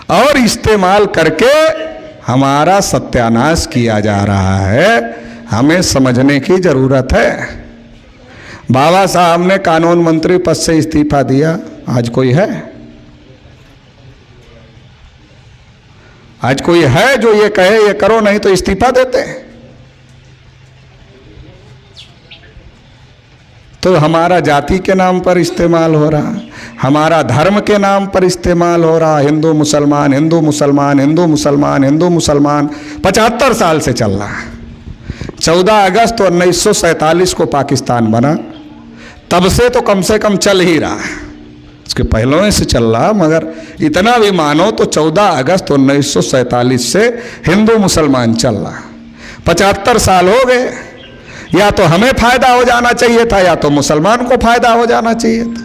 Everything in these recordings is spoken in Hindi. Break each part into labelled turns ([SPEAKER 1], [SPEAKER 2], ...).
[SPEAKER 1] और इस्तेमाल करके हमारा सत्यानाश किया जा रहा है। हमें समझने की जरूरत है। बाबा साहब ने कानून मंत्री पद से इस्तीफा दिया, आज कोई है? आज कोई है जो ये कहे ये करो, नहीं तो इस्तीफा देते? तो हमारा जाति के नाम पर इस्तेमाल हो रहा, हमारा धर्म के नाम पर इस्तेमाल हो रहा। हिंदू मुसलमान, हिंदू मुसलमान, हिंदू मुसलमान, हिंदू मुसलमान 75 साल से चल रहा है। 14 अगस्त 1947 को पाकिस्तान बना, तब से तो कम से कम चल ही रहा है। उसके पहले से चल रहा, मगर इतना भी मानो तो 14 अगस्त 1947 से हिंदू मुसलमान चल रहा। 75 साल हो गए। या तो हमें फायदा हो जाना चाहिए था, या तो मुसलमान को फायदा हो जाना चाहिए था।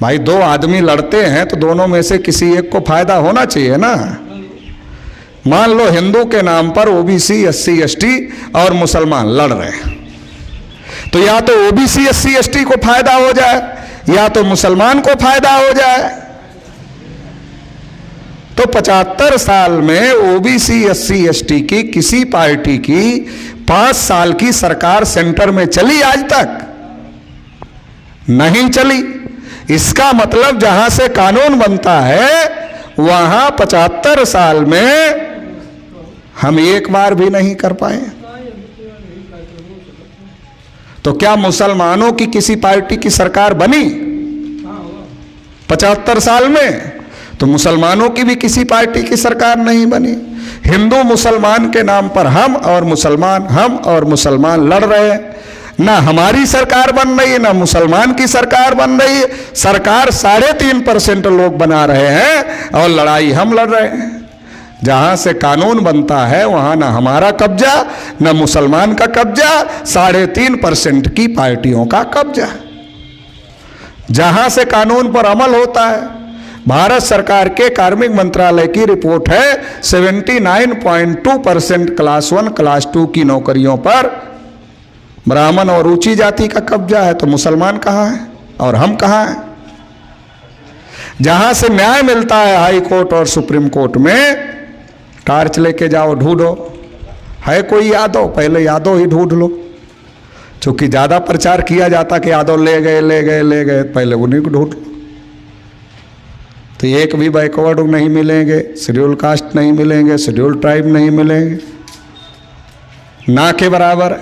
[SPEAKER 1] भाई दो आदमी लड़ते हैं तो दोनों में से किसी एक को फायदा होना चाहिए ना। मान लो हिंदू के नाम पर ओबीसी, एससी, एसटी और मुसलमान लड़ रहे हैं, तो या तो ओबीसी, एससी, एसटी को फायदा हो जाए, या तो मुसलमान को फायदा हो जाए। तो 75 साल में ओबीसी, एससी, एसटी की किसी पार्टी की 5 साल की सरकार सेंटर में चली? आज तक नहीं चली। इसका मतलब जहां से कानून बनता है वहां 75 साल में हम एक बार भी नहीं कर पाए। तो क्या मुसलमानों की किसी पार्टी की सरकार बनी 75 साल में? तो मुसलमानों की भी किसी पार्टी की सरकार नहीं बनी। हिंदू मुसलमान के नाम पर हम और मुसलमान लड़ रहे हैं। ना हमारी सरकार बन रही है, ना मुसलमान की सरकार बन रही है। सरकार 3.5% लोग बना रहे हैं और लड़ाई हम लड़ रहे हैं। जहां से कानून बनता है वहां ना हमारा कब्जा, ना मुसलमान का कब्जा, 3.5% की पार्टियों का कब्जा। जहां से कानून पर अमल होता है, भारत सरकार के कार्मिक मंत्रालय की रिपोर्ट है 79.2% क्लास 1, क्लास 2 की नौकरियों पर ब्राह्मण और ऊंची जाति का कब्जा है। तो मुसलमान कहाँ है और हम कहाँ हैं? जहां से न्याय मिलता है हाई कोर्ट और सुप्रीम कोर्ट में, टार्च लेके जाओ ढूंढो। है कोई यादव? पहले यादव ही ढूंढ लो। चूंकि ज्यादा प्रचार किया जाता कि यादव ले गए, पहले उन्हीं को ढूंढ लो। तो एक भी बैकवर्ड नहीं मिलेंगे, शेड्यूल कास्ट नहीं मिलेंगे, शेड्यूल ट्राइब नहीं मिलेंगे, ना के बराबर।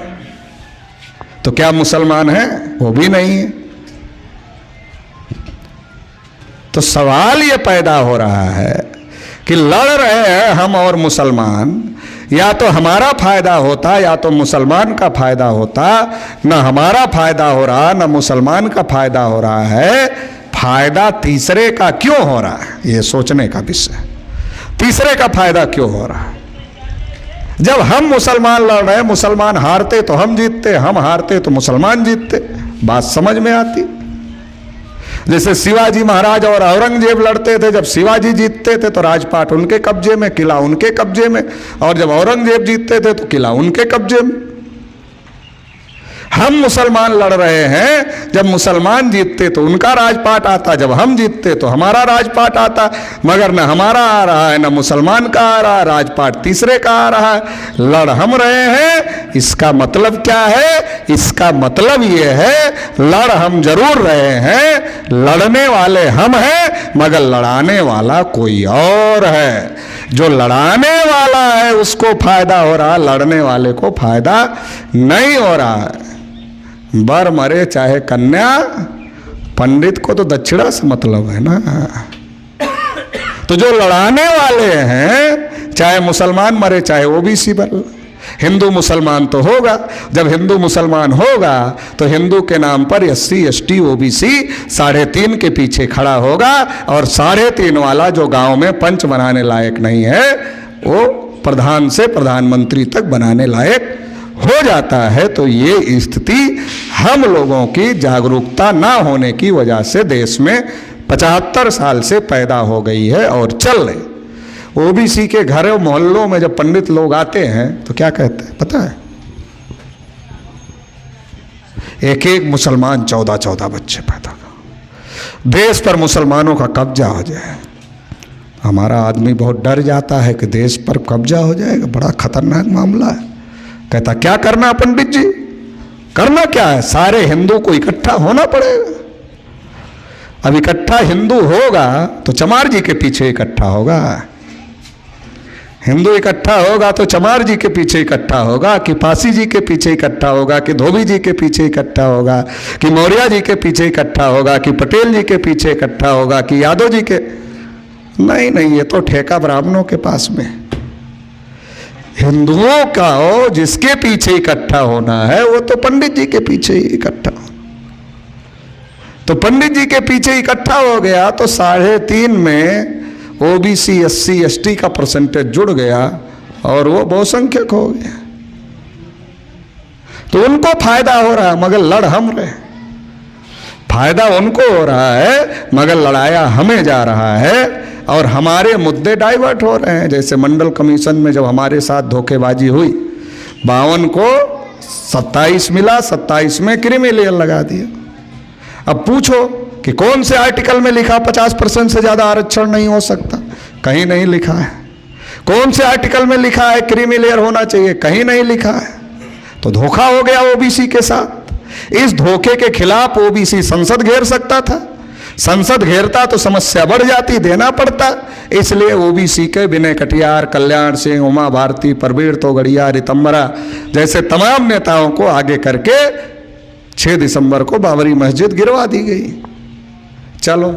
[SPEAKER 1] तो क्या मुसलमान है? वो भी नहीं है। तो सवाल ये पैदा हो रहा है कि लड़ रहे हैं हम और मुसलमान, या तो हमारा फायदा होता या तो मुसलमान का फायदा होता। ना हमारा फायदा हो रहा, ना मुसलमान का फायदा हो रहा है। फायदा तीसरे का क्यों हो रहा है, ये सोचने का विषय। तीसरे का फायदा क्यों हो रहा है? जब हम मुसलमान लड़ रहे हैं, मुसलमान हारते तो हम जीतते, हम हारते तो मुसलमान जीतते। बात समझ में आती? जैसे शिवाजी महाराज और औरंगजेब लड़ते थे, जब शिवाजी जीतते थे तो राजपाट उनके कब्जे में, किला उनके कब्जे में, और जब औरंगजेब जीतते थे तो किला उनके कब्जे में। हम मुसलमान लड़ रहे हैं, जब मुसलमान जीतते तो उनका राजपाट आता, जब हम जीतते तो हमारा राजपाट आता। मगर न हमारा आ रहा है, न मुसलमान का आ रहा है, राजपाट तीसरे का आ रहा है। लड़ हम रहे हैं। इसका मतलब क्या है? इसका मतलब ये है लड़ हम जरूर रहे हैं, लड़ने वाले हम हैं, मगर लड़ाने वाला कोई और है। जो लड़ाने वाला है उसको फायदा हो रहा, लड़ने वाले को फायदा नहीं हो रहा है। बर मरे चाहे कन्या, पंडित को तो दक्षिणा से मतलब है ना। तो जो लड़ाने वाले हैं, चाहे मुसलमान मरे चाहे ओबीसी मरे, हिंदू मुसलमान तो होगा। जब हिंदू मुसलमान होगा तो हिंदू के नाम पर एससी, एसटी, ओबीसी 3.5 के पीछे खड़ा होगा, और 3.5 वाला जो गांव में पंच बनाने लायक नहीं है वो प्रधान से प्रधानमंत्री तक बनाने लायक हो जाता है। तो ये स्थिति हम लोगों की जागरूकता ना होने की वजह से देश में 75 साल से पैदा हो गई है और चल रही। ओबीसी के घरों मोहल्लों में जब पंडित लोग आते हैं तो क्या कहते हैं पता है? एक मुसलमान 14 बच्चे पैदा कर, देश पर मुसलमानों का कब्जा हो जाए। हमारा आदमी बहुत डर जाता है कि देश पर कब्जा हो जाएगा, बड़ा खतरनाक मामला है। कहता क्या करना पंडित जी, करना क्या है, सारे हिंदू को इकट्ठा होना पड़ेगा। अब इकट्ठा हिंदू होगा तो चमार जी के पीछे इकट्ठा होगा, हिंदू इकट्ठा होगा तो चमार जी के पीछे इकट्ठा होगा, कि पासी जी के पीछे इकट्ठा होगा, कि धोबी जी के पीछे इकट्ठा होगा, कि मौर्य जी के पीछे इकट्ठा होगा, कि पटेल जी के पीछे इकट्ठा होगा, कि यादव जी के। नहीं नहीं, ये तो ठेका ब्राह्मणों के पास में। हिंदुओं का हो जिसके पीछे इकट्ठा होना है वो तो पंडित जी के पीछे ही इकट्ठा हो। तो पंडित जी के पीछे इकट्ठा हो गया तो 3.5 में ओबीसी SC ST का परसेंटेज जुड़ गया और वो बहुसंख्यक हो गया। तो उनको फायदा हो रहा है मगर लड़ हम रहे, फायदा उनको हो रहा है मगर लड़ाया हमें जा रहा है और हमारे मुद्दे डाइवर्ट हो रहे हैं। जैसे मंडल कमीशन में जब हमारे साथ धोखेबाजी हुई, 52 को 27 मिला, 27 में क्रीमी लेयर लगा दिया। अब पूछो कि कौन से आर्टिकल में लिखा 50% से ज्यादा आरक्षण नहीं हो सकता, कहीं नहीं लिखा है। कौन से आर्टिकल में लिखा है क्रीमी लेयर होना चाहिए, कहीं नहीं लिखा है। तो धोखा हो गया ओबीसी के साथ। इस धोखे के खिलाफ ओबीसी संसद घेर सकता था, संसद घेरता तो समस्या बढ़ जाती, देना पड़ता। इसलिए ओबीसी के विनय कटियार, कल्याण सिंह, उमा भारती, परवीर तोगड़िया, रितंबरा जैसे तमाम नेताओं को आगे करके 6 दिसंबर को बाबरी मस्जिद गिरवा दी गई। चलो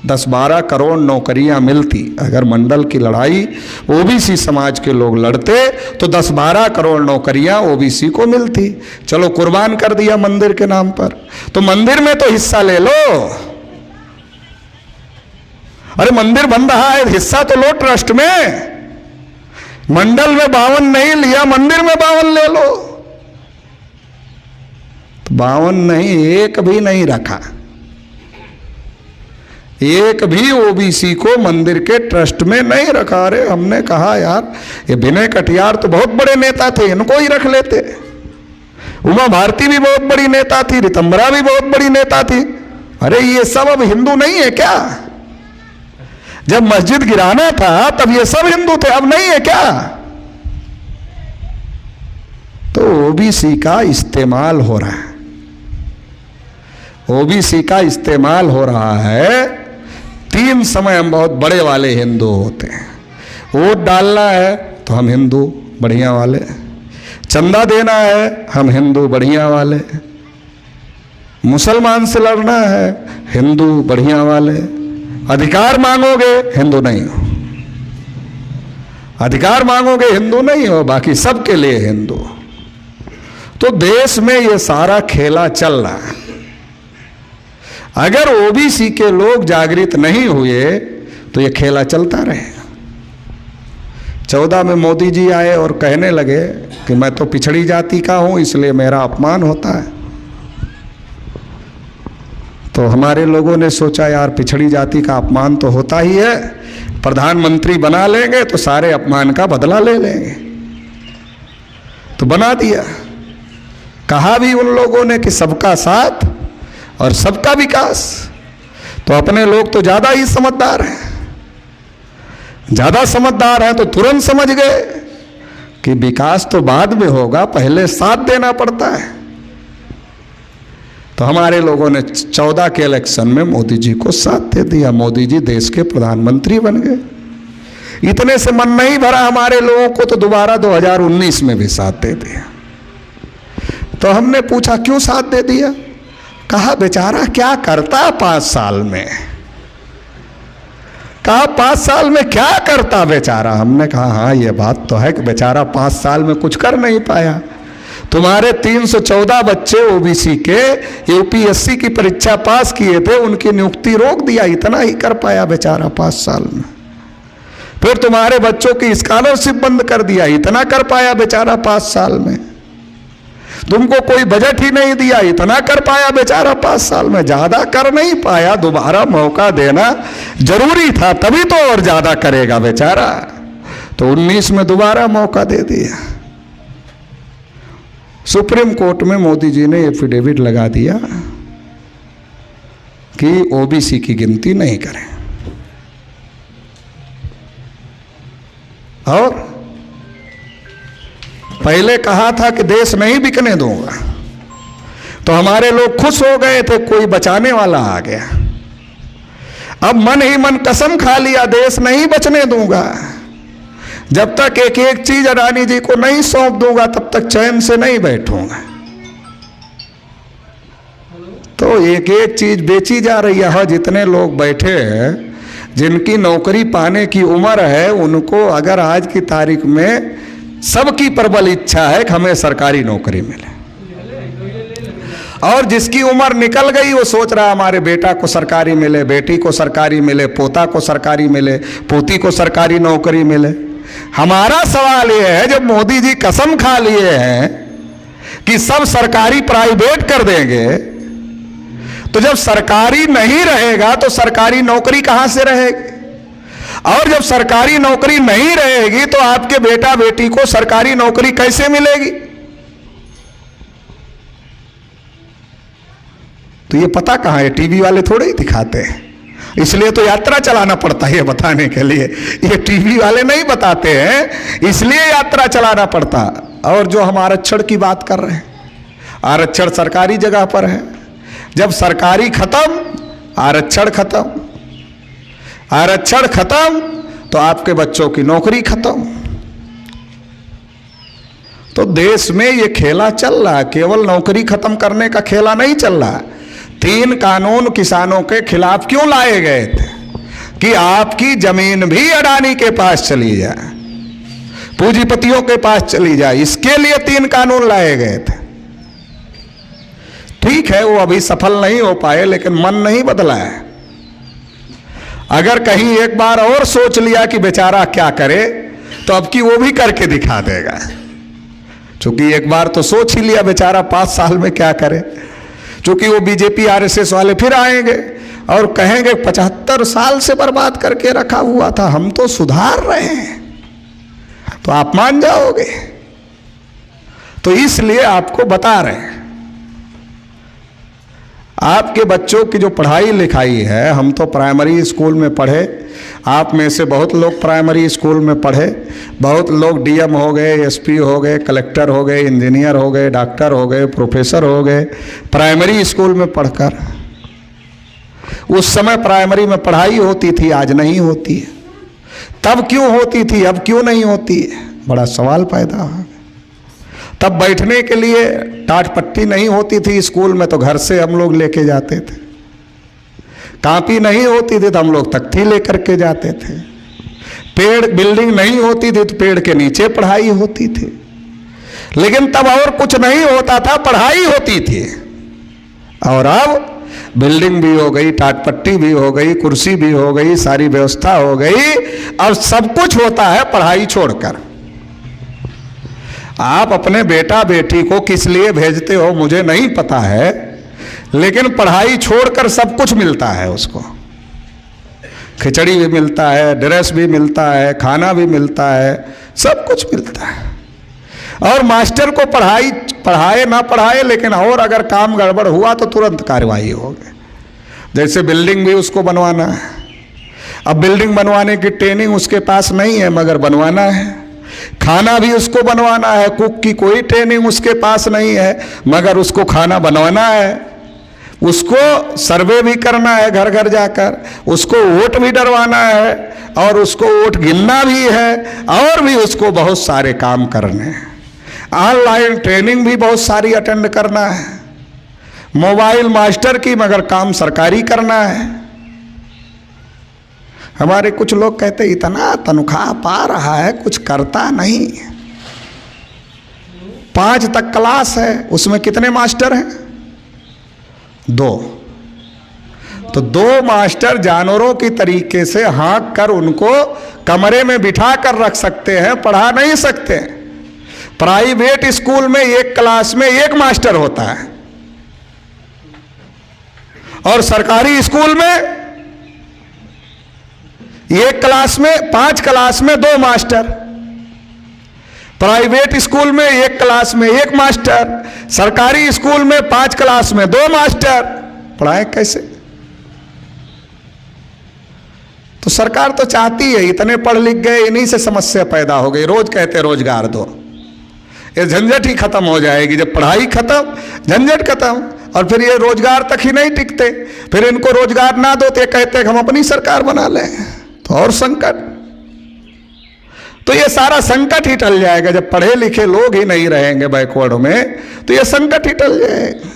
[SPEAKER 1] 10-12 करोड़ नौकरियां मिलती, अगर मंडल की लड़ाई ओबीसी समाज के लोग लड़ते तो 10-12 करोड़ नौकरियां ओबीसी को मिलती। चलो कुर्बान कर दिया मंदिर के नाम पर, तो मंदिर में तो हिस्सा ले लो। अरे मंदिर बन रहा है, हिस्सा तो लो ट्रस्ट में। मंडल में 52 नहीं लिया, मंदिर में 52 ले लो। तो 52 नहीं, एक भी नहीं रखा, एक भी ओबीसी को मंदिर के ट्रस्ट में नहीं रखा। अरे हमने कहा यार ये विनय कटियार तो बहुत बड़े नेता थे, इनको ही रख लेते। उमा भारती भी बहुत बड़ी नेता थी, रितंबरा भी बहुत बड़ी नेता थी। अरे ये सब अब हिंदू नहीं है क्या? जब मस्जिद गिराना था तब ये सब हिंदू थे, अब नहीं है क्या? तो ओबीसी का इस्तेमाल हो रहा है, ओबीसी का इस्तेमाल हो रहा है। 3 समय हम बहुत बड़े वाले हिंदू होते हैं। वोट डालना है तो हम हिंदू बढ़िया वाले, चंदा देना है हम हिंदू बढ़िया वाले, मुसलमान से लड़ना है हिंदू बढ़िया वाले, अधिकार मांगोगे हिंदू नहीं हो, अधिकार मांगोगे हिंदू नहीं हो, बाकी सबके लिए हिंदू। तो देश में ये सारा खेला चल रहा है। अगर ओबीसी के लोग जागृत नहीं हुए तो ये खेला चलता रहेगा। 14 में मोदी जी आए और कहने लगे कि मैं तो पिछड़ी जाति का हूं इसलिए मेरा अपमान होता है। तो हमारे लोगों ने सोचा यार पिछड़ी जाति का अपमान तो होता ही है, प्रधानमंत्री बना लेंगे तो सारे अपमान का बदला ले लेंगे। तो बना दिया। कहा भी उन लोगों ने कि सबका साथ और सबका विकास। तो अपने लोग तो ज्यादा ही समझदार हैं, ज्यादा समझदार हैं, तो तुरंत समझ गए कि विकास तो बाद में होगा, पहले साथ देना पड़ता है। तो हमारे लोगों ने 14 के इलेक्शन में मोदी जी को साथ दे दिया, मोदी जी देश के प्रधानमंत्री बन गए। इतने से मन नहीं भरा हमारे लोगों को, तो दोबारा 2019 में भी साथ दे दिया। तो हमने पूछा क्यों साथ दे दिया? कहा बेचारा क्या करता 5 साल में, कहा 5 साल में क्या करता बेचारा। हमने कहा हाँ ये बात तो है कि बेचारा 5 साल में कुछ कर नहीं पाया। तुम्हारे 314 बच्चे ओबीसी के यूपीएससी की परीक्षा पास किए थे, उनकी नियुक्ति रोक दिया, इतना ही कर पाया बेचारा 5 साल में। फिर तुम्हारे बच्चों की स्कॉलरशिप बंद कर दिया, इतना कर पाया बेचारा 5 साल में। तुमको कोई बजट ही नहीं दिया, इतना कर पाया बेचारा 5 साल में। ज्यादा कर नहीं पाया, दोबारा मौका देना जरूरी था, तभी तो और ज्यादा करेगा बेचारा। तो 19 में दोबारा मौका दे दिया। सुप्रीम कोर्ट में मोदी जी ने एफिडेविट लगा दिया कि ओबीसी की गिनती नहीं करें। पहले कहा था कि देश नहीं बिकने दूंगा, तो हमारे लोग खुश हो गए थे, कोई बचाने वाला आ गया। अब मन ही मन कसम खा लिया, देश नहीं बचने दूंगा, जब तक एक एक चीज अडानी जी को नहीं सौंप दूंगा तब तक चैन से नहीं बैठूंगा। तो एक एक चीज बेची जा रही है। जितने लोग बैठे हैं जिनकी नौकरी पाने की उम्र है, उनको अगर आज की तारीख में सबकी प्रबल इच्छा है कि हमें सरकारी नौकरी मिले, और जिसकी उम्र निकल गई वो सोच रहा है हमारे बेटा को सरकारी मिले, बेटी को सरकारी मिले, पोता को सरकारी मिले, पोती को सरकारी नौकरी मिले। हमारा सवाल ये है, जब मोदी जी कसम खा लिए हैं कि सब सरकारी प्राइवेट कर देंगे, तो जब सरकारी नहीं रहेगा तो सरकारी नौकरी कहां से रहेगी? और जब सरकारी नौकरी नहीं रहेगी तो आपके बेटा बेटी को सरकारी नौकरी कैसे मिलेगी? तो ये पता कहां है? टीवी वाले थोड़े ही दिखाते हैं, इसलिए तो यात्रा चलाना पड़ता है बताने के लिए। ये टीवी वाले नहीं बताते हैं, इसलिए यात्रा चलाना पड़ता। और जो हम आरक्षण की बात कर रहे हैं, आरक्षण सरकारी जगह पर है। जब सरकारी खत्म, आरक्षण खत्म, आरक्षण खत्म तो आपके बच्चों की नौकरी खत्म। तो देश में ये खेला चल रहा है, केवल नौकरी खत्म करने का खेला नहीं चल रहा। 3 कानून किसानों के खिलाफ क्यों लाए गए थे? कि आपकी जमीन भी अडानी के पास चली जाए, पूंजीपतियों के पास चली जाए, इसके लिए 3 कानून लाए गए थे। ठीक है, वो अभी सफल नहीं हो पाए, लेकिन मन नहीं बदला है। अगर कहीं एक बार और सोच लिया कि बेचारा क्या करे, तो अब की वो भी करके दिखा देगा। क्योंकि एक बार तो सोच ही लिया बेचारा 5 साल में क्या करे। क्योंकि वो बीजेपी आरएसएस वाले फिर आएंगे और कहेंगे 75 साल से बर्बाद करके रखा हुआ था, हम तो सुधार रहे हैं, तो आप मान जाओगे। तो इसलिए आपको बता रहे हैं, आपके बच्चों की जो पढ़ाई लिखाई है, हम तो प्राइमरी स्कूल में पढ़े, आप में से बहुत लोग प्राइमरी स्कूल में पढ़े, बहुत लोग डीएम हो गए, एसपी हो गए, कलेक्टर हो गए, इंजीनियर हो गए, डॉक्टर हो गए, प्रोफेसर हो गए प्राइमरी स्कूल में पढ़कर। उस समय प्राइमरी में पढ़ाई होती थी, आज नहीं होती है। तब क्यों होती थी, अब क्यों नहीं होती है? बड़ा सवाल पैदा है। तब बैठने के लिए टाट पट्टी नहीं होती थी स्कूल में, तो घर से हम लोग लेके जाते थे। कापी नहीं होती थी तो हम लोग तख्ती लेकर के जाते थे। पेड़ बिल्डिंग नहीं होती थी तो पेड़ के नीचे पढ़ाई होती थी। लेकिन तब और कुछ नहीं होता था, पढ़ाई होती थी। और अब बिल्डिंग भी हो गई, टाट पट्टी भी हो गई, कुर्सी भी हो गई, सारी व्यवस्था हो गई। अब सब कुछ होता है पढ़ाई छोड़कर। आप अपने बेटा बेटी को किस लिए भेजते हो मुझे नहीं पता है, लेकिन पढ़ाई छोड़कर सब कुछ मिलता है उसको। खिचड़ी भी मिलता है, ड्रेस भी मिलता है, खाना भी मिलता है, सब कुछ मिलता है। और मास्टर को पढ़ाए ना पढ़ाए, लेकिन और अगर काम गड़बड़ हुआ तो तुरंत कार्रवाई होगी। जैसे बिल्डिंग भी उसको बनवाना है। अब बिल्डिंग बनवाने की ट्रेनिंग उसके पास नहीं है, मगर बनवाना है। खाना भी उसको बनवाना है, कुक की कोई ट्रेनिंग उसके पास नहीं है, मगर उसको खाना बनवाना है। उसको सर्वे भी करना है घर घर जाकर, उसको वोट भी डरवाना है, और उसको वोट गिनना भी है, और भी उसको बहुत सारे काम करने हैं। ऑनलाइन ट्रेनिंग भी बहुत सारी अटेंड करना है। मोबाइल मास्टर की, मगर काम सरकारी करना है। हमारे कुछ लोग कहते इतना तनख्वाह पा रहा है, कुछ करता नहीं। 5 तक क्लास है, उसमें कितने मास्टर हैं? 2। तो 2 मास्टर जानवरों की तरीके से हाँक कर उनको कमरे में बिठा कर रख सकते हैं, पढ़ा नहीं सकते। प्राइवेट स्कूल में एक क्लास में 1 मास्टर होता है, और सरकारी स्कूल में 1 क्लास में 5 क्लास में 2 मास्टर। प्राइवेट स्कूल में 1 क्लास में 1 मास्टर, सरकारी स्कूल में 5 क्लास में 2 मास्टर। पढ़ाए कैसे? तो सरकार तो चाहती है इतने पढ़ लिख गए, इन्हीं से समस्या पैदा हो गई। रोज कहते रोजगार दो, ये झंझट ही खत्म हो जाएगी। जब पढ़ाई खत्म, झंझट खत्म। और फिर ये रोजगार तक ही नहीं टिकते, फिर इनको रोजगार ना दो तो कहते हैं हम अपनी सरकार बना लें, तो और संकट। तो ये सारा संकट ही टल जाएगा जब पढ़े लिखे लोग ही नहीं रहेंगे बैकवर्ड में, तो ये संकट ही टल जाएगा।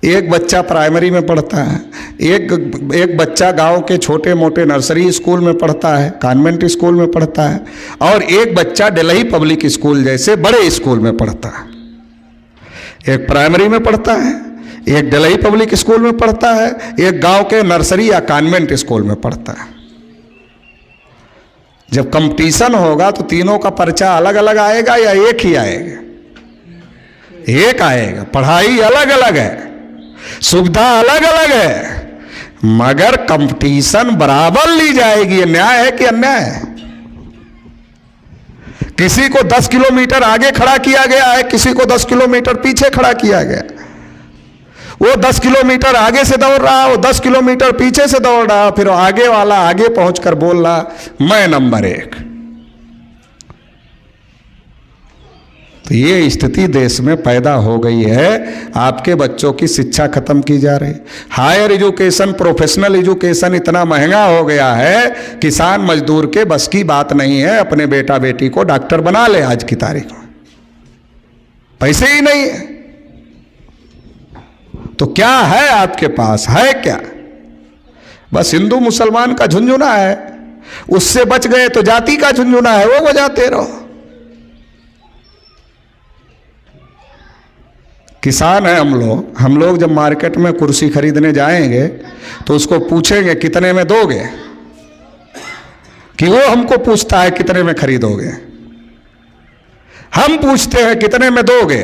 [SPEAKER 1] एक बच्चा प्राइमरी में पढ़ता है, एक बच्चा गांव के छोटे मोटे नर्सरी स्कूल में पढ़ता है, कॉन्वेंट स्कूल में पढ़ता है, और एक बच्चा दिल्ली पब्लिक स्कूल जैसे बड़े स्कूल में पढ़ता है। एक प्राइमरी में पढ़ता है, एक दिल्ली पब्लिक स्कूल में पढ़ता है, एक गांव के नर्सरी या कॉन्वेंट स्कूल में पढ़ता है। जब कंपटीशन होगा तो तीनों का पर्चा अलग अलग आएगा या एक ही आएगा? एक आएगा। पढ़ाई अलग अलग है, सुविधा अलग अलग है, मगर कंपटीशन बराबर ली जाएगी। ये न्याय है कि अन्याय है? किसी को 10 किलोमीटर आगे खड़ा किया गया है, किसी को 10 किलोमीटर पीछे खड़ा किया गया। वो 10 किलोमीटर आगे से दौड़ रहा, वो 10 किलोमीटर पीछे से दौड़ रहा, फिर आगे वाला आगे पहुंचकर बोल रहा मैं नंबर 1। तो ये स्थिति देश में पैदा हो गई है। आपके बच्चों की शिक्षा खत्म की जा रही। हायर एजुकेशन, प्रोफेशनल एजुकेशन इतना महंगा हो गया है, किसान मजदूर के बस की बात नहीं है अपने बेटा बेटी को डॉक्टर बना ले। आज की तारीख में पैसे ही नहीं है, तो क्या है आपके पास? है क्या? बस हिंदू मुसलमान का झुंझुना है। उससे बच गए तो जाति का झुंझुना है, वो बजाते रहो। किसान है हम लोग जब मार्केट में कुर्सी खरीदने जाएंगे तो उसको पूछेंगे कितने में दोगे, कि वो हमको पूछता है कितने में खरीदोगे। हम पूछते हैं कितने में दोगे,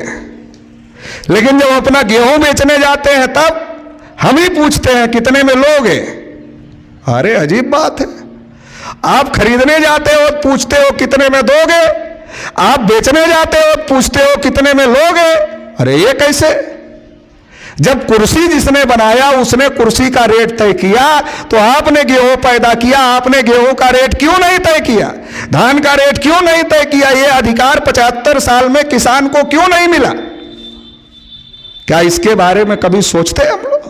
[SPEAKER 1] लेकिन जब अपना गेहूं बेचने जाते हैं तब हम ही पूछते हैं कितने में लोगे। अरे अजीब बात है। आप खरीदने जाते हो पूछते हो कितने में दोगे, आप बेचने जाते हो पूछते हो कितने में लोगे। अरे ये कैसे? जब कुर्सी जिसने बनाया उसने कुर्सी का रेट तय किया, तो आपने गेहूं पैदा किया, आपने गेहूं का रेट क्यों नहीं तय किया? धान का रेट क्यों नहीं तय किया? ये अधिकार 75 साल में किसान को क्यों नहीं मिला? क्या इसके बारे में कभी सोचते हम लोग?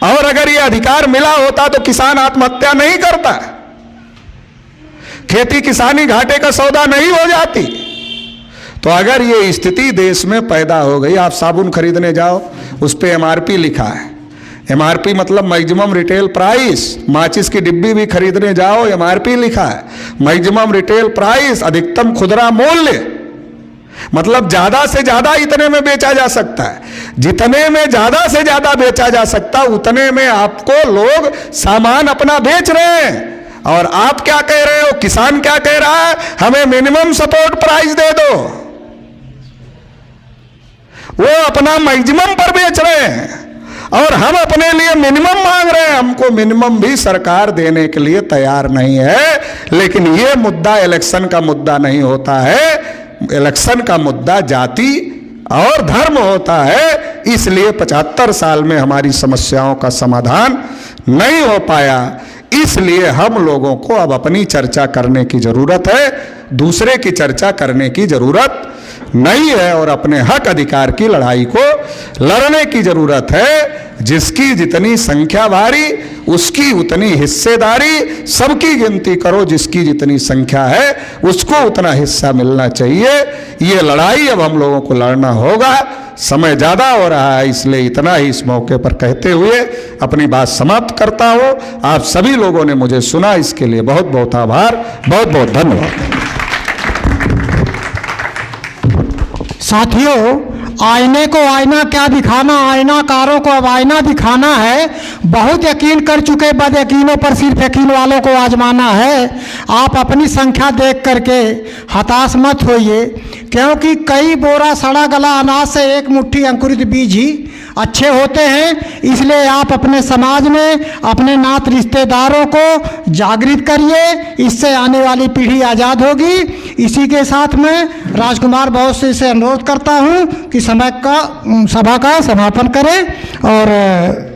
[SPEAKER 1] और अगर ये अधिकार मिला होता तो किसान आत्महत्या नहीं करता, खेती किसानी घाटे का सौदा नहीं हो जाती। तो अगर ये स्थिति देश में पैदा हो गई, आप साबुन खरीदने जाओ उस पे MRP लिखा है। MRP मतलब मैक्सिमम रिटेल प्राइस। माचिस की डिब्बी भी खरीदने जाओ MRP लिखा है, मैक्सिमम रिटेल प्राइस, अधिकतम खुदरा मूल्य। मतलब ज्यादा से ज्यादा इतने में बेचा जा सकता है। जितने में ज्यादा से ज्यादा बेचा जा सकता उतने में आपको लोग सामान अपना बेच रहे हैं। और आप क्या कह रहे हो? किसान क्या कह रहा है? हमें मिनिमम सपोर्ट प्राइस दे दो। वो अपना मैक्सिमम पर बेच रहे हैं और हम अपने लिए मिनिमम मांग रहे हैं। हमको मिनिमम भी सरकार देने के लिए तैयार नहीं है। लेकिन ये मुद्दा इलेक्शन का मुद्दा नहीं होता है, इलेक्शन का मुद्दा जाति और धर्म होता है। इसलिए 75 साल में हमारी समस्याओं का समाधान नहीं हो पाया। इसलिए हम लोगों को अब अपनी चर्चा करने की जरूरत है, दूसरे की चर्चा करने की जरूरत नहीं है, और अपने हक अधिकार की लड़ाई को लड़ने की जरूरत है। जिसकी जितनी संख्या भारी उसकी उतनी हिस्सेदारी, सबकी गिनती करो, जिसकी जितनी संख्या है उसको उतना हिस्सा मिलना चाहिए। ये लड़ाई अब हम लोगों को लड़ना होगा। समय ज़्यादा हो रहा है, इसलिए इतना ही इस मौके पर कहते हुए अपनी बात समाप्त करता हूँ। आप सभी लोगों ने मुझे सुना, इसके लिए बहुत बहुत आभार, बहुत बहुत धन्यवाद।
[SPEAKER 2] साथियों, आईने को आईना क्या दिखाना, आईनाकारों को अब आईना दिखाना है। बहुत यकीन कर चुके बद यकीनों पर सिर्फ यकीन वालों को आजमाना है। आप अपनी संख्या देख करके हताश मत होइए, क्योंकि कई बोरा सड़ा गला अनाज से एक मुट्ठी अंकुरित बीज ही अच्छे होते हैं। इसलिए आप अपने समाज में अपने नात रिश्तेदारों को जागृत करिए, इससे आने वाली पीढ़ी आज़ाद होगी। इसी के साथ में राजकुमार बहुत से अनुरोध करता हूं कि सभा का समापन करें और